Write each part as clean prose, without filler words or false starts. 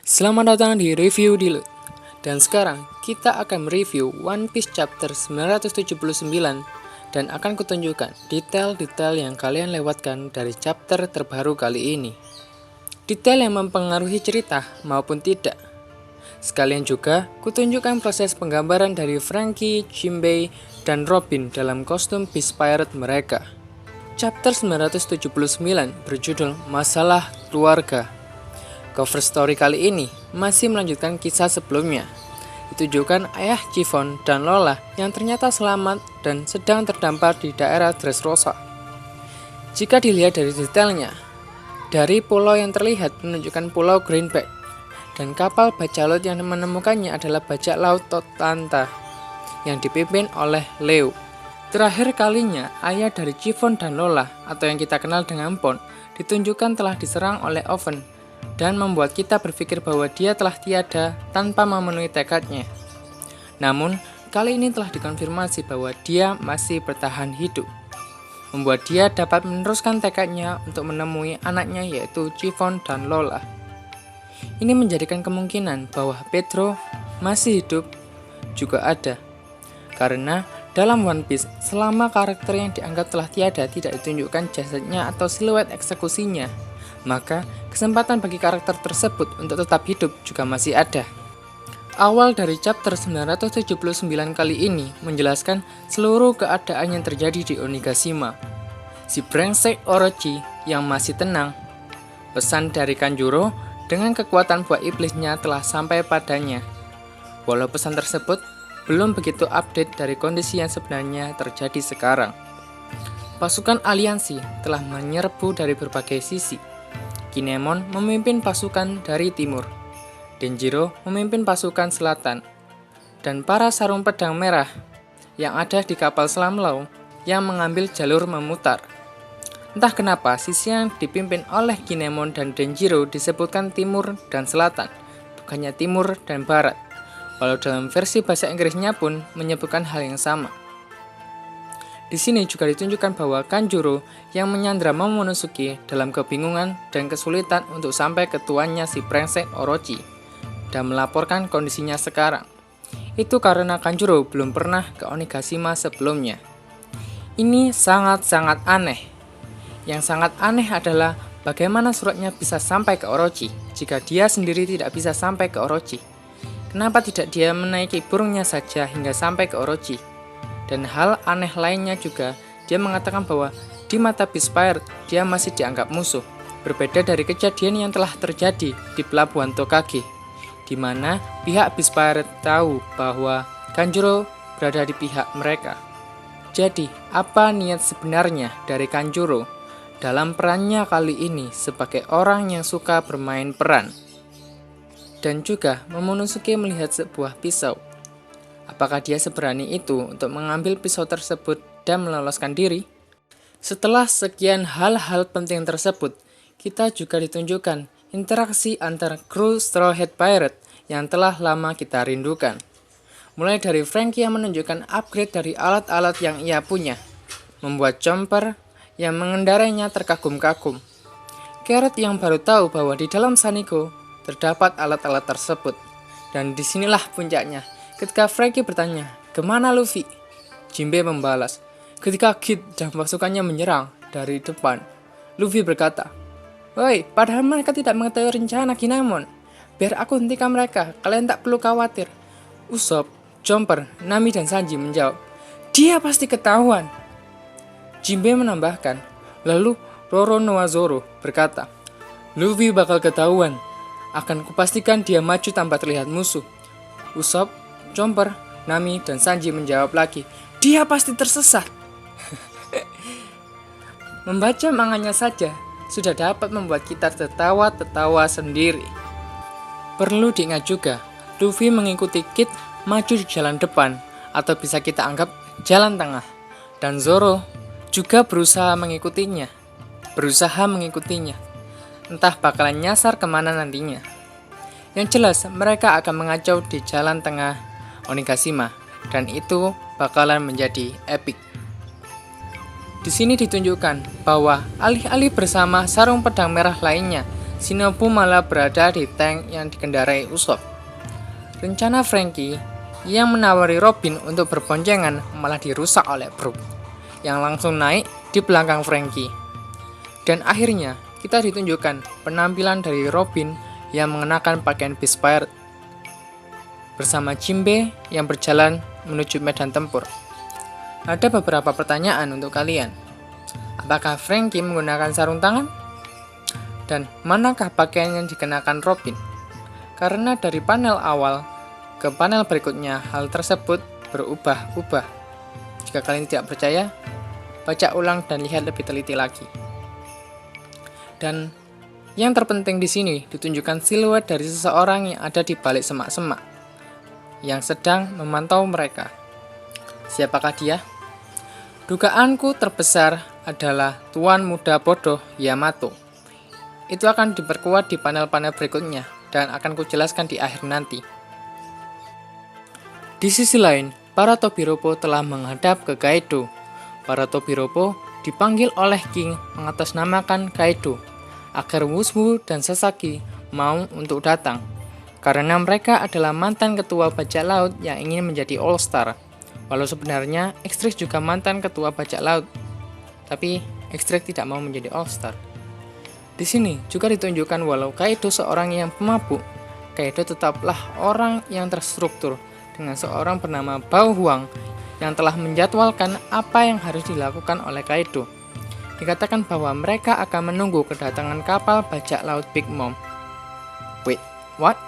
Selamat datang di Review Dilute. Dan sekarang kita akan mereview One Piece chapter 979 dan akan kutunjukkan detail-detail yang kalian lewatkan dari chapter terbaru kali ini. Detail yang mempengaruhi cerita maupun tidak. Sekalian juga kutunjukkan proses penggambaran dari Franky, Jinbei, dan Robin dalam kostum Beast Pirate mereka. Chapter 979 berjudul Masalah Keluarga. Cover story kali ini masih melanjutkan kisah sebelumnya. Ditujukan ayah Chiffon dan Lola yang ternyata selamat dan sedang terdampar di daerah Dressrosa. Jika dilihat dari detailnya, dari pulau yang terlihat menunjukkan pulau Greenback, dan kapal bajak laut yang menemukannya adalah bajak laut Totanta yang dipimpin oleh Leo. Terakhir kalinya, ayah dari Chiffon dan Lola atau yang kita kenal dengan Pon ditunjukkan telah diserang oleh Oven dan membuat kita berpikir bahwa dia telah tiada tanpa memenuhi tekadnya. Namun, kali ini telah dikonfirmasi bahwa dia masih bertahan hidup, membuat dia dapat meneruskan tekadnya untuk menemui anaknya yaitu Chiffon dan Lola. Ini menjadikan kemungkinan bahwa Pedro masih hidup juga ada, karena dalam One Piece, selama karakter yang dianggap telah tiada tidak ditunjukkan jasadnya atau siluet eksekusinya, maka kesempatan bagi karakter tersebut untuk tetap hidup juga masih ada. Awal dari chapter 979 kali ini menjelaskan seluruh keadaan yang terjadi di Onigashima. Si brengsek Orochi yang masih tenang. Pesan dari Kanjuro dengan kekuatan buah iblisnya telah sampai padanya. Walau pesan tersebut belum begitu update dari kondisi yang sebenarnya terjadi sekarang. Pasukan aliansi telah menyerbu dari berbagai sisi. Kinemon memimpin pasukan dari timur, Denjiro memimpin pasukan selatan, dan para sarung pedang merah yang ada di kapal selam Law yang mengambil jalur memutar. Entah kenapa sisi yang dipimpin oleh Kinemon dan Denjiro disebutkan timur dan selatan, bukannya timur dan barat, walau dalam versi bahasa Inggrisnya pun menyebutkan hal yang sama. Di sini juga ditunjukkan bahwa Kanjuro yang menyandra Momonosuke dalam kebingungan dan kesulitan untuk sampai ke tuannya si brengsek Orochi dan melaporkan kondisinya sekarang. Itu karena Kanjuro belum pernah ke Onigashima sebelumnya. Ini sangat-sangat aneh. Yang sangat aneh adalah bagaimana suratnya bisa sampai ke Orochi jika dia sendiri tidak bisa sampai ke Orochi. Kenapa tidak dia menaiki burungnya saja hingga sampai ke Orochi? Dan hal aneh lainnya juga, dia mengatakan bahwa di mata Beast Pirate, dia masih dianggap musuh. Berbeda dari kejadian yang telah terjadi di pelabuhan Tokage, di mana pihak Beast Pirate tahu bahwa Kanjuro berada di pihak mereka. Jadi, apa niat sebenarnya dari Kanjuro dalam perannya kali ini sebagai orang yang suka bermain peran? Dan juga Momonosuke melihat sebuah pisau. Apakah dia seberani itu untuk mengambil pisau tersebut dan meloloskan diri? Setelah sekian hal-hal penting tersebut, kita juga ditunjukkan interaksi antara kru Straw Hat Pirate yang telah lama kita rindukan. Mulai dari Franky yang menunjukkan upgrade dari alat-alat yang ia punya, membuat Chomper yang mengendarainya terkagum-kagum. Carrot yang baru tahu bahwa di dalam Sanigo terdapat alat-alat tersebut. Dan disinilah puncaknya. Ketika Franky bertanya, "Kemana Luffy?" Jinbei membalas, "Ketika Kid dan pasukannya menyerang dari depan." Luffy berkata, "Woi, padahal mereka tidak mengetahui rencana Kinemon. Biar aku hentikan mereka, kalian tak perlu khawatir." Usopp, Chomper, Nami, dan Sanji menjawab, "Dia pasti ketahuan." Jinbei menambahkan, lalu Roronoa Zoro berkata, "Luffy bakal ketahuan. Akan kupastikan dia maju tanpa terlihat musuh." Usopp, Chomper, Nami, dan Sanji menjawab lagi, "Dia pasti tersesat." Membaca manganya saja sudah dapat membuat kita tertawa-tertawa sendiri. Perlu diingat juga, Luffy mengikuti Kid maju di jalan depan, atau bisa kita anggap jalan tengah, dan Zoro juga berusaha mengikutinya. Entah bakalan nyasar kemana nantinya. Yang jelas, mereka akan mengacau di jalan tengah Onigashima, dan itu bakalan menjadi epic. Di sini ditunjukkan bahwa alih-alih bersama sarung pedang merah lainnya Shinobu malah berada di tank yang dikendarai Usopp. Rencana Franky yang menawari Robin untuk berboncengan malah dirusak oleh Brook yang langsung naik di belakang Franky. Dan akhirnya kita ditunjukkan penampilan dari Robin yang mengenakan pakaian Beast Pirate bersama Jinbe yang berjalan menuju medan tempur. Ada beberapa pertanyaan untuk kalian. Apakah Franky menggunakan sarung tangan? Dan manakah pakaian yang dikenakan Robin? Karena dari panel awal ke panel berikutnya hal tersebut berubah-ubah. Jika kalian tidak percaya, baca ulang dan lihat lebih teliti lagi. Dan yang terpenting di sini ditunjukkan siluet dari seseorang yang ada di balik semak-semak yang sedang memantau mereka. Siapakah dia? Dugaanku terbesar adalah Tuan Muda Bodoh Yamato. Itu akan diperkuat di panel-panel berikutnya dan akan kujelaskan di akhir nanti. Di sisi lain, para Tobiropo telah menghadap ke Kaido. Para Tobiropo dipanggil oleh King mengatasnamakan Kaido agar Wushu dan Sasaki mau untuk datang, karena mereka adalah mantan ketua bajak laut yang ingin menjadi All Star. Walau sebenarnya X-Drake juga mantan ketua bajak laut, tapi X-Drake tidak mau menjadi All Star. Di sini juga ditunjukkan walau Kaido seorang yang pemabuk, Kaido tetaplah orang yang terstruktur dengan seorang bernama Bao Huang yang telah menjadwalkan apa yang harus dilakukan oleh Kaido. Dikatakan bahwa mereka akan menunggu kedatangan kapal bajak laut Big Mom. Wait, what?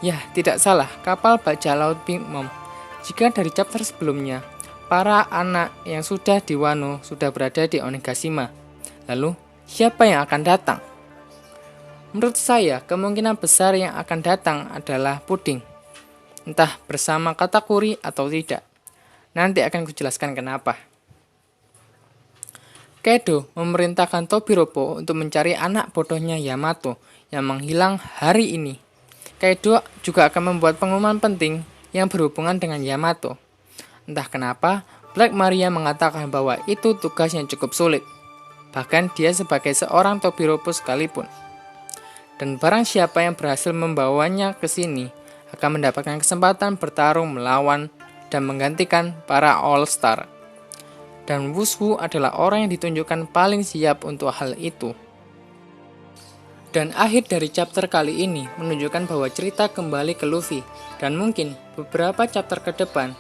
Ya, tidak salah, kapal bajak laut Big Mom. Jika dari chapter sebelumnya, para anak yang sudah di Wano sudah berada di Onigashima. Lalu, siapa yang akan datang? Menurut saya, kemungkinan besar yang akan datang adalah Puding. Entah bersama Katakuri atau tidak. Nanti akan kujelaskan kenapa. Kaido memerintahkan Tobiropo untuk mencari anak bodohnya Yamato yang menghilang hari ini. Kaido juga akan membuat pengumuman penting yang berhubungan dengan Yamato. Entah kenapa, Black Maria mengatakan bahwa itu tugas yang cukup sulit. Bahkan dia sebagai seorang Tobiropo sekalipun. Dan barang siapa yang berhasil membawanya ke sini akan mendapatkan kesempatan bertarung melawan dan menggantikan para All Star. Dan Wushu adalah orang yang ditunjukkan paling siap untuk hal itu. Dan akhir dari chapter kali ini menunjukkan bahwa cerita kembali ke Luffy, dan mungkin beberapa chapter ke depan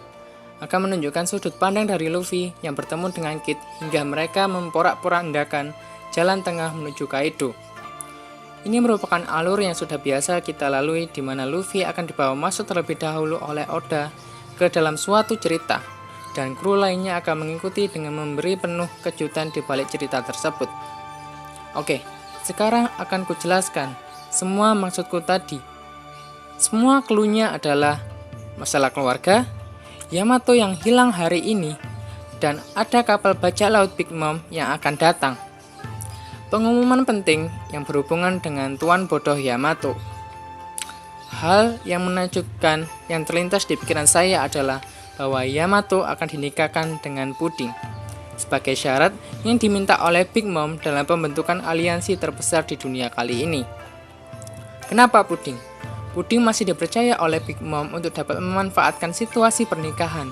akan menunjukkan sudut pandang dari Luffy yang bertemu dengan Kid hingga mereka memporak-porandakan jalan tengah menuju Kaido. Ini merupakan alur yang sudah biasa kita lalui di mana Luffy akan dibawa masuk terlebih dahulu oleh Oda ke dalam suatu cerita, dan kru lainnya akan mengikuti dengan memberi penuh kejutan di balik cerita tersebut. Oke, sekarang akan kujelaskan semua maksudku tadi. Semua cluenya adalah masalah keluarga, Yamato yang hilang hari ini, dan ada kapal bajak laut Big Mom yang akan datang. Pengumuman penting yang berhubungan dengan Tuan Bodoh Yamato. Hal yang menakjubkan yang terlintas di pikiran saya adalah bahwa Yamato akan dinikahkan dengan Puding sebagai syarat yang diminta oleh Big Mom dalam pembentukan aliansi terbesar di dunia kali ini. Kenapa Puding? Puding masih dipercaya oleh Big Mom untuk dapat memanfaatkan situasi pernikahan,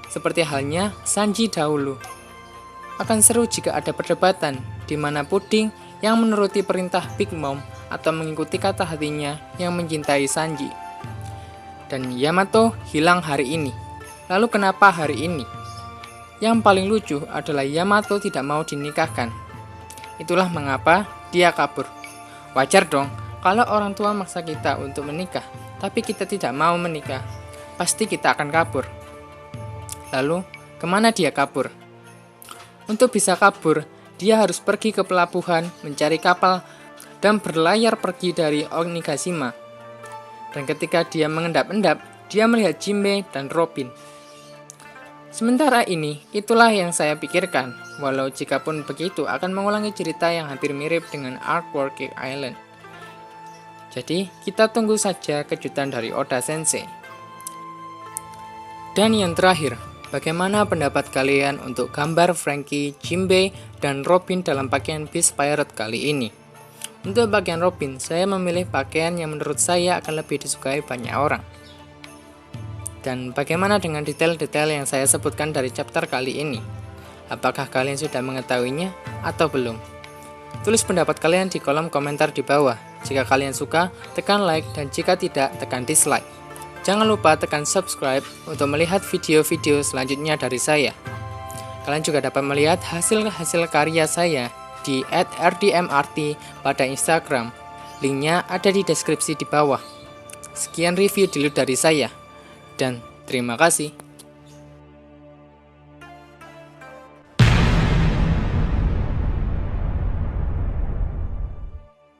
seperti halnya Sanji dahulu. Akan seru jika ada perdebatan di mana Puding yang menuruti perintah Big Mom atau mengikuti kata hatinya yang mencintai Sanji. Dan Yamato hilang hari ini. Lalu kenapa hari ini? Yang paling lucu adalah Yamato tidak mau dinikahkan. Itulah mengapa dia kabur. Wajar dong kalau orang tua maksa kita untuk menikah, tapi kita tidak mau menikah. Pasti kita akan kabur. Lalu, kemana dia kabur? Untuk bisa kabur, dia harus pergi ke pelabuhan, mencari kapal, dan berlayar pergi dari Onigashima. Dan ketika dia mengendap-endap, dia melihat Jinbe dan Robin. Sementara ini, itulah yang saya pikirkan, walau jikapun begitu akan mengulangi cerita yang hampir mirip dengan Arc Working Island. Jadi, kita tunggu saja kejutan dari Oda Sensei. Dan yang terakhir, bagaimana pendapat kalian untuk gambar Franky, Jinbe, dan Robin dalam pakaian Beast Pirate kali ini? Untuk bagian Robin, saya memilih pakaian yang menurut saya akan lebih disukai banyak orang. Dan bagaimana dengan detail-detail yang saya sebutkan dari chapter kali ini? Apakah kalian sudah mengetahuinya atau belum? Tulis pendapat kalian di kolom komentar di bawah. Jika kalian suka, tekan like, dan jika tidak, tekan dislike. Jangan lupa tekan subscribe untuk melihat video-video selanjutnya dari saya. Kalian juga dapat melihat hasil-hasil karya saya di @rdmrt pada Instagram. Linknya ada di deskripsi di bawah. Sekian review dulu dari saya, dan terima kasih.